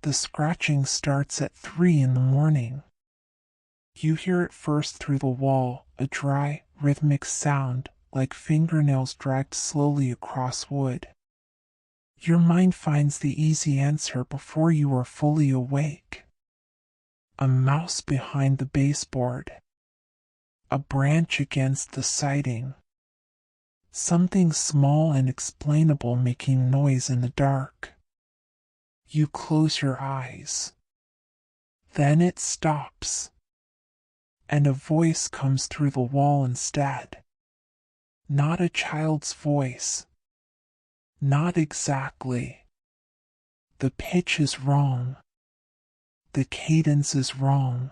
The scratching starts at 3 in the morning. You hear it first through the wall, a dry, rhythmic sound, like fingernails dragged slowly across wood. Your mind finds the easy answer before you are fully awake. A mouse behind the baseboard. A branch against the siding. Something small and explainable making noise in the dark. You close your eyes. Then it stops. And a voice comes through the wall instead. Not a child's voice. Not exactly. The pitch is wrong. The cadence is wrong.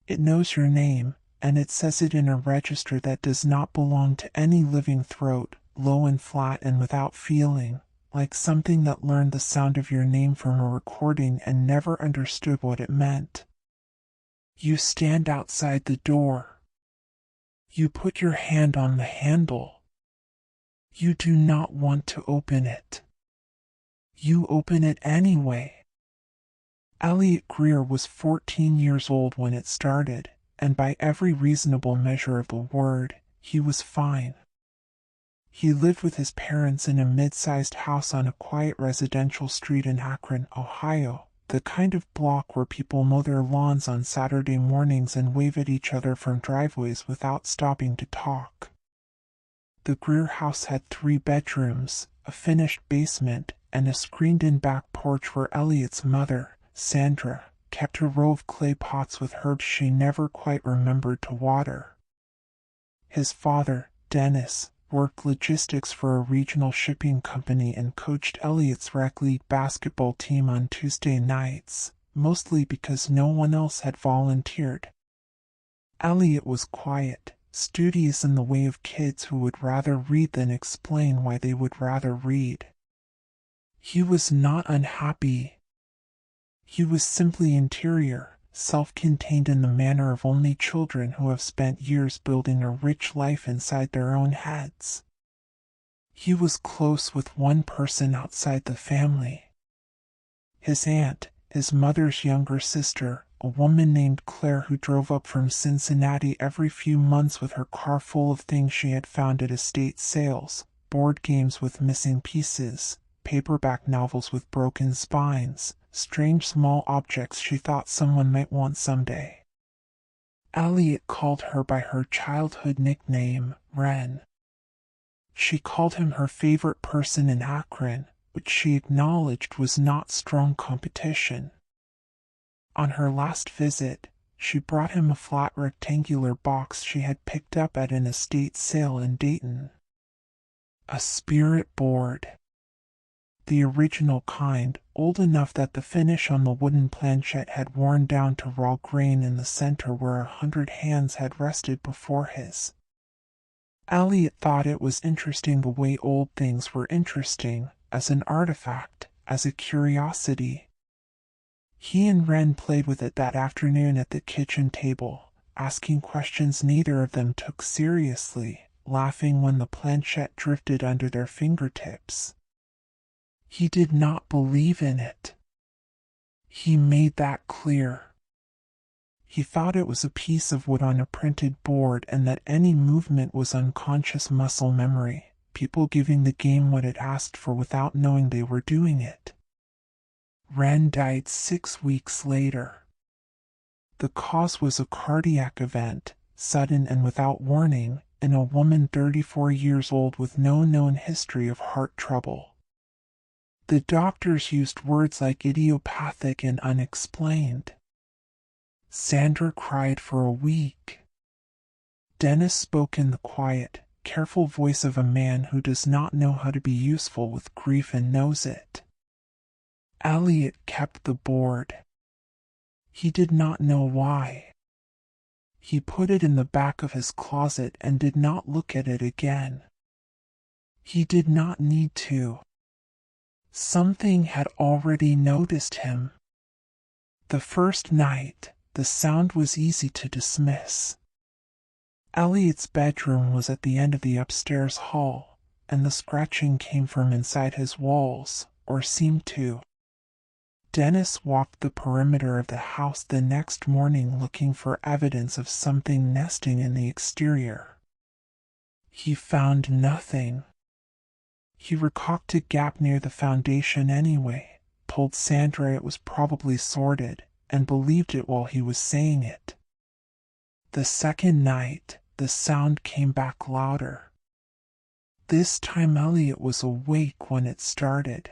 It knows your name, and it says it in a register that does not belong to any living throat, low and flat and without feeling, like something that learned the sound of your name from a recording and never understood what it meant. You stand outside the door. You put your hand on the handle. You do not want to open it. You open it anyway. Elliot Greer was 14 years old when it started, and by every reasonable measure of the word, he was fine. He lived with his parents in a mid-sized house on a quiet residential street in Akron, Ohio, the kind of block where people mow their lawns on Saturday mornings and wave at each other from driveways without stopping to talk. The Greer house had 3 bedrooms, a finished basement, and a screened-in back porch where Elliot's mother, Sandra, kept a row of clay pots with herbs she never quite remembered to water. His father, Dennis, worked logistics for a regional shipping company and coached Elliot's rec league basketball team on Tuesday nights, mostly because no one else had volunteered. Elliot was quiet, studious in the way of kids who would rather read than explain why they would rather read. He was not unhappy. He was simply interior, self-contained in the manner of only children who have spent years building a rich life inside their own heads. He was close with one person outside the family. His aunt, his mother's younger sister, a woman named Claire who drove up from Cincinnati every few months with her car full of things she had found at estate sales, board games with missing pieces, paperback novels with broken spines, strange small objects she thought someone might want someday. Elliot called her by her childhood nickname, Wren. She called him her favorite person in Akron, which she acknowledged was not strong competition. On her last visit, she brought him a flat rectangular box she had picked up at an estate sale in Dayton. A spirit board. The original kind, old enough that the finish on the wooden planchette had worn down to raw grain in the center where 100 hands had rested before his. Elliot thought it was interesting the way old things were interesting, as an artifact, as a curiosity. He and Wren played with it that afternoon at the kitchen table, asking questions neither of them took seriously, laughing when the planchette drifted under their fingertips. He did not believe in it. He made that clear. He thought it was a piece of wood on a printed board and that any movement was unconscious muscle memory, people giving the game what it asked for without knowing they were doing it. Wren died 6 weeks later. The cause was a cardiac event, sudden and without warning, in a woman 34 years old with no known history of heart trouble. The doctors used words like idiopathic and unexplained. Sandra cried for a week. Dennis spoke in the quiet, careful voice of a man who does not know how to be useful with grief and knows it. Elliot kept the board. He did not know why. He put it in the back of his closet and did not look at it again. He did not need to. Something had already noticed him. The first night, the sound was easy to dismiss. Elliot's bedroom was at the end of the upstairs hall, and the scratching came from inside his walls, or seemed to. Dennis walked the perimeter of the house the next morning looking for evidence of something nesting in the exterior. He found nothing. He recocked a gap near the foundation anyway, told Sandra it was probably sorted, and believed it while he was saying it. The second night, the sound came back louder. This time Elliot was awake when it started.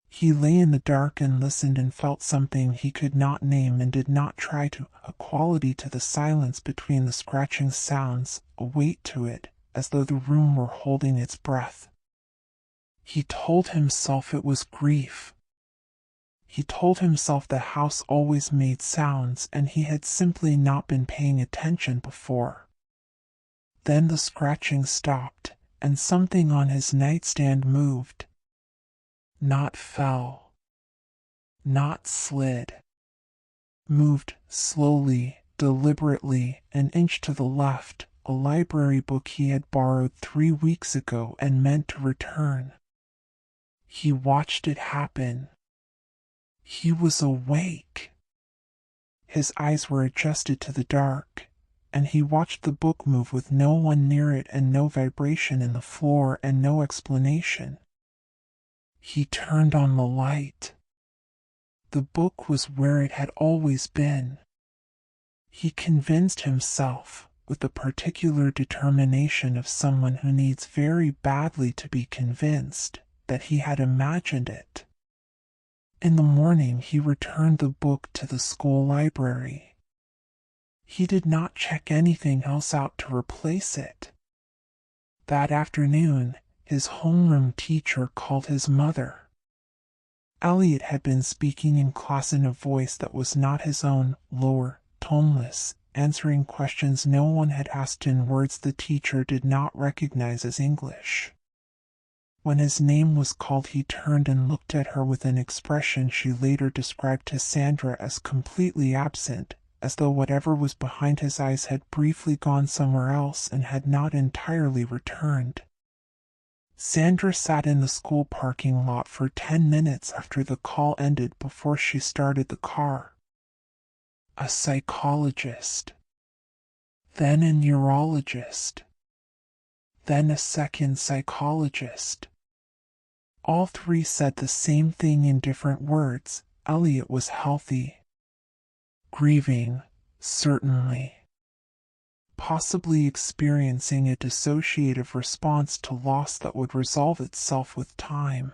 He lay in the dark and listened and felt something he could not name and did not try to, a quality to the silence between the scratching sounds, a weight to it, as though the room were holding its breath. He told himself it was grief. He told himself the house always made sounds and he had simply not been paying attention before. Then the scratching stopped, and something on his nightstand moved. Not fell. Not slid. Moved slowly, deliberately, an inch to the left, a library book he had borrowed 3 weeks ago and meant to return. He watched it happen. He was awake. His eyes were adjusted to the dark, and he watched the book move with no one near it and no vibration in the floor and no explanation. He turned on the light. The book was where it had always been. He convinced himself, with the particular determination of someone who needs very badly to be convinced, that he had imagined it. In the morning he returned the book to the school library. He did not check anything else out to replace it. That afternoon, his homeroom teacher called his mother. Elliot had been speaking in class in a voice that was not his own, lower, toneless, answering questions no one had asked in words the teacher did not recognize as English. When his name was called, he turned and looked at her with an expression she later described to Sandra as completely absent, as though whatever was behind his eyes had briefly gone somewhere else and had not entirely returned. Sandra sat in the school parking lot for 10 minutes after the call ended before she started the car. A psychologist. Then a neurologist. Then a second psychologist. All three said the same thing in different words. Elliot was healthy. Grieving, certainly. Possibly experiencing a dissociative response to loss that would resolve itself with time.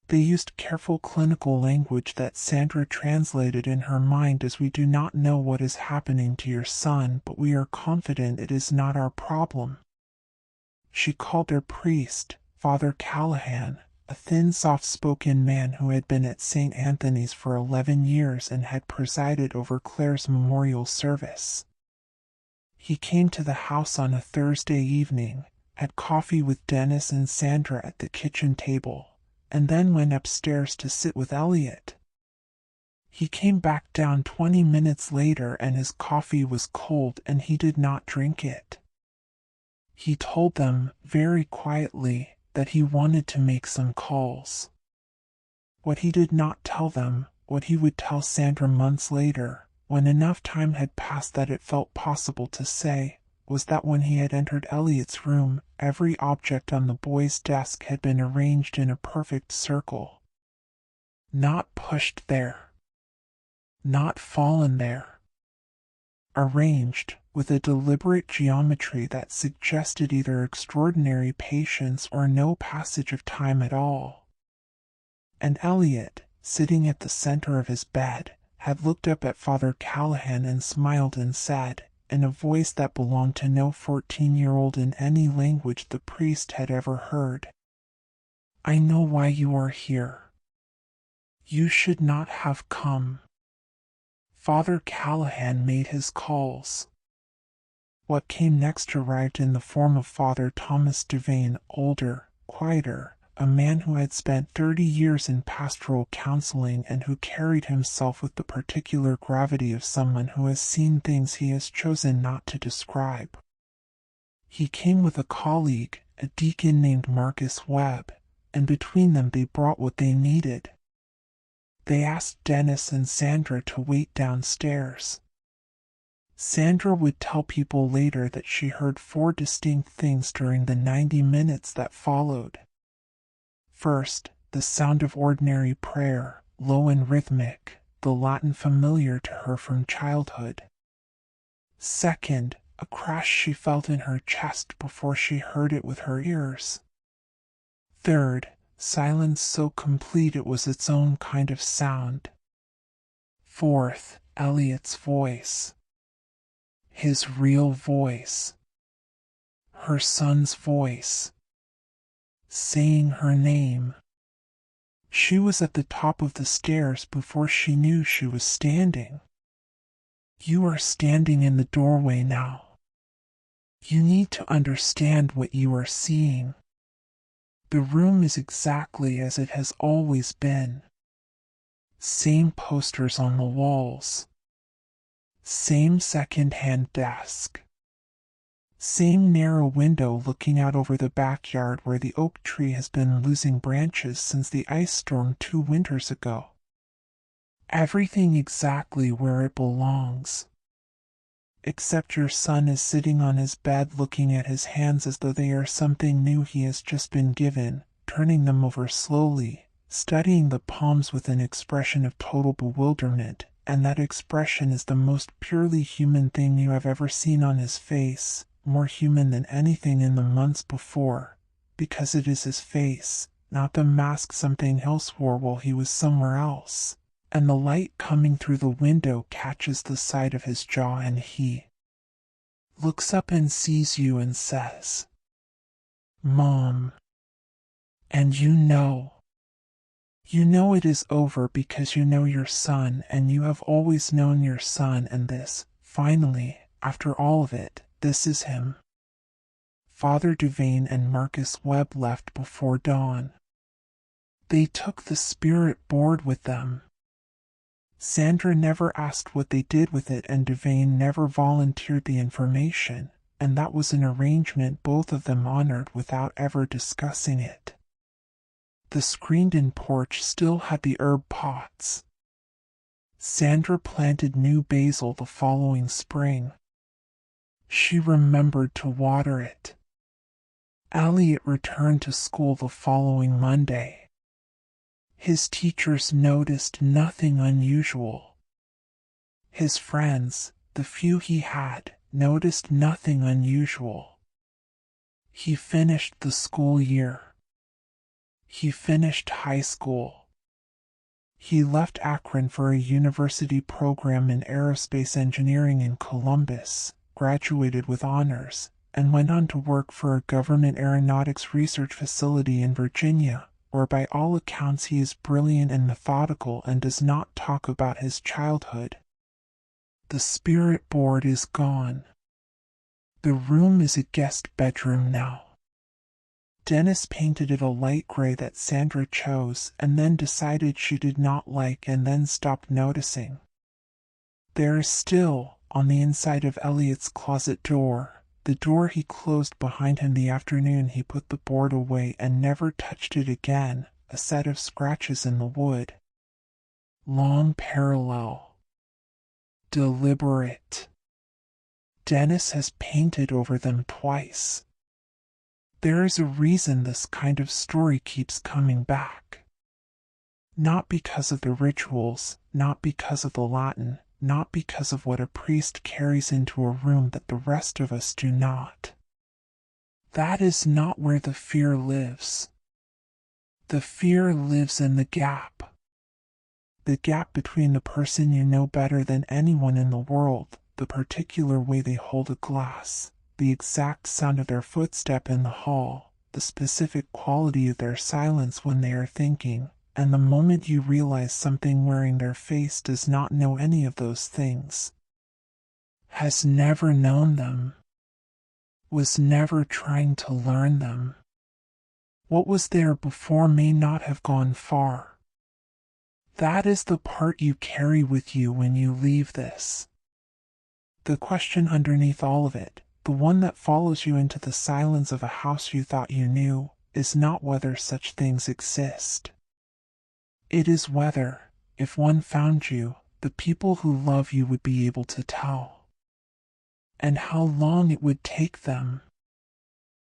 They used careful clinical language that Sandra translated in her mind as we do not know what is happening to your son, but we are confident it is not our problem. She called their priest, Father Callahan, a thin, soft-spoken man who had been at St. Anthony's for 11 years and had presided over Claire's memorial service. He came to the house on a Thursday evening, had coffee with Dennis and Sandra at the kitchen table, and then went upstairs to sit with Elliot. He came back down 20 minutes later and his coffee was cold and he did not drink it. He told them, very quietly, that he wanted to make some calls. What he did not tell them, what he would tell Sandra months later, when enough time had passed that it felt possible to say, was that when he had entered Elliot's room, every object on the boy's desk had been arranged in a perfect circle. Not pushed there. Not fallen there. Arranged with a deliberate geometry that suggested either extraordinary patience or no passage of time at all. And Elliot, sitting at the center of his bed, had looked up at Father Callahan and smiled and said, in a voice that belonged to no 14-year-old in any language the priest had ever heard, "I know why you are here. You should not have come." Father Callahan made his calls. What came next arrived in the form of Father Thomas Devane, older, quieter, a man who had spent 30 years in pastoral counseling and who carried himself with the particular gravity of someone who has seen things he has chosen not to describe. He came with a colleague, a deacon named Marcus Webb, and between them they brought what they needed. They asked Dennis and Sandra to wait downstairs. Sandra would tell people later that she heard 4 distinct things during the 90 minutes that followed. First, the sound of ordinary prayer, low and rhythmic, the Latin familiar to her from childhood. Second, a crash she felt in her chest before she heard it with her ears. Third, silence so complete it was its own kind of sound. Fourth, Elliot's voice. His real voice. Her son's voice. Saying her name. She was at the top of the stairs before she knew she was standing. You are standing in the doorway now. You need to understand what you are seeing. The room is exactly as it has always been. Same posters on the walls. Same second-hand desk. Same narrow window looking out over the backyard where the oak tree has been losing branches since the ice storm 2 winters ago. Everything exactly where it belongs. Except your son is sitting on his bed looking at his hands as though they are something new he has just been given, turning them over slowly, studying the palms with an expression of total bewilderment, and that expression is the most purely human thing you have ever seen on his face, more human than anything in the months before, because it is his face, not the mask something else wore while he was somewhere else. And the light coming through the window catches the side of his jaw and he looks up and sees you and says, "Mom." And you know it is over because you know your son and you have always known your son, and this, finally, after all of it, this is him. Father Duvain and Marcus Webb left before dawn. They took the spirit board with them. Sandra never asked what they did with it, and Duvain never volunteered the information, and that was an arrangement both of them honored without ever discussing it. The screened-in porch still had the herb pots. Sandra planted new basil the following spring. She remembered to water it. Elliot returned to school the following Monday. His teachers noticed nothing unusual. His friends, the few he had, noticed nothing unusual. He finished the school year. He finished high school. He left Akron for a university program in aerospace engineering in Columbus, graduated with honors, and went on to work for a government aeronautics research facility in Virginia, where by all accounts he is brilliant and methodical and does not talk about his childhood. The spirit board is gone. The room is a guest bedroom now. Dennis painted it a light gray that Sandra chose and then decided she did not like and then stopped noticing. There is still, on the inside of Elliot's closet door, the door he closed behind him the afternoon he put the board away and never touched it again, a set of scratches in the wood. Long parallel. Deliberate. Dennis has painted over them twice. There is a reason this kind of story keeps coming back. Not because of the rituals, not because of the Latin, not because of what a priest carries into a room that the rest of us do not. That is not where the fear lives. The fear lives in the gap. The gap between the person you know better than anyone in the world, the particular way they hold a glass, the exact sound of their footstep in the hall, the specific quality of their silence when they are thinking, and the moment you realize something wearing their face does not know any of those things, has never known them, was never trying to learn them. What was there before may not have gone far. That is the part you carry with you when you leave this. The question underneath all of it, the one that follows you into the silence of a house you thought you knew, is not whether such things exist. It is whether, If one found you, the people who love you would be able to tell. And how long it would take them.